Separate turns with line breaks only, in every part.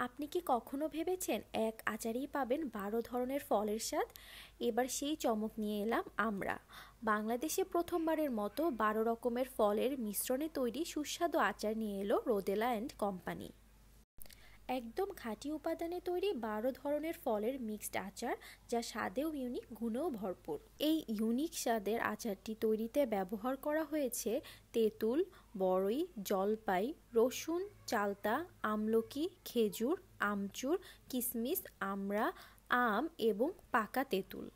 আপনি কি কখনো ভেবেছেন এক আচারেই পাবেন 12 ধরনের ফলের স্বাদ? এবার সেই চমক নিয়ে এলাম আমরা। বাংলাদেশে প্রথমবারের মতো 12 রকমের ফলের মিশ্রণে তৈরি সুস্বাদু আচার নিয়ে এলো রোদেলা অ্যান্ড কোম্পানি। একদম খাঁটি উপাদানে তৈরি 12 ধরনের ফলের মিক্সড আচার, যা স্বাদেও ইউনিক, গুণেও ভরপুর। এই ইউনিক স্বাদের আচারটি তৈরিতে ব্যবহার করা হয়েছে তেঁতুল, বড়ই, জলপাই, রসুন, চালতা, আমলকি, খেজুর, আমচুর, কিশমিশ, আমড়া, আম এবং পাকা তেঁতুল।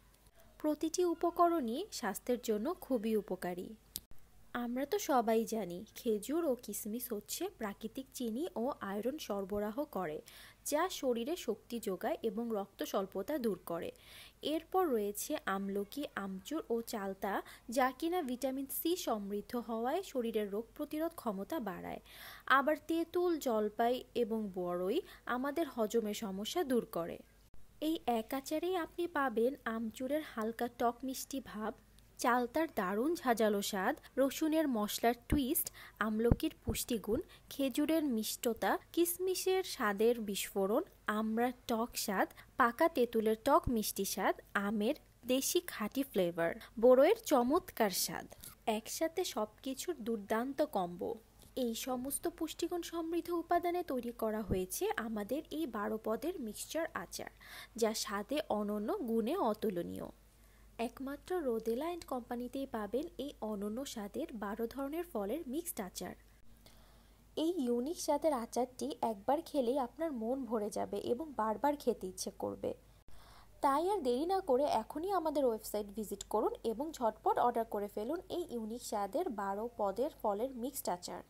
প্রতিটি উপকরণই স্বাস্থ্যের জন্য খুবই উপকারী। আমরা তো সবাই জানি খেজুর ও কিশমিশ হচ্ছে প্রাকৃতিক চিনি ও আয়রন সরবরাহ করে, যা শরীরে শক্তি যোগায় এবং রক্ত স্বল্পতা দূর করে। এরপর রয়েছে আমলকি, আমচুর ও চালতা, যা কিনা ভিটামিন সি সমৃদ্ধ হওয়ায় শরীরের রোগ প্রতিরোধ ক্ষমতা বাড়ায়। আবার তেঁতুল, জলপাই এবং বড়ই আমাদের হজমের সমস্যা দূর করে। এই এক আচারেই আপনি পাবেন আমচুরের হালকা টক মিষ্টি ভাব, চালতার দারুণ ঝাঁঝালো স্বাদ, রসুনের মশলার টুইস্ট, আমলকির পুষ্টিগুণ, খেজুরের মিষ্টতা, কিশমিশের স্বাদের বিস্ফোরণ, আমড়ার টক স্বাদ, পাকা তেঁতুলের টক মিষ্টি স্বাদ, আমের দেশি খাঁটি ফ্লেভার, বড়ইয়ের চমৎকার স্বাদ। একসাথে সবকিছুর দুর্দান্ত কম্বো। এই সমস্ত পুষ্টিগুণ সমৃদ্ধ উপাদানে তৈরি করা হয়েছে আমাদের এই 12 পদের মিক্সচার আচার, যা স্বাদে অনন্য, গুণে অতুলনীয়। একমাত্র রোদেলা অ্যান্ড কোম্পানিতেই পাবেন এই অনন্য স্বাদের 12 ধরনের ফলের মিক্সড আচার। এই ইউনিক স্বাদের আচারটি একবার খেলেই আপনার মন ভরে যাবে এবং বারবার খেতে ইচ্ছে করবে। তাই আর দেরি না করে এখনই আমাদের ওয়েবসাইট ভিজিট করুন এবং ঝটপট অর্ডার করে ফেলুন এই ইউনিক স্বাদের 12 পদের ফলের মিক্সড আচার।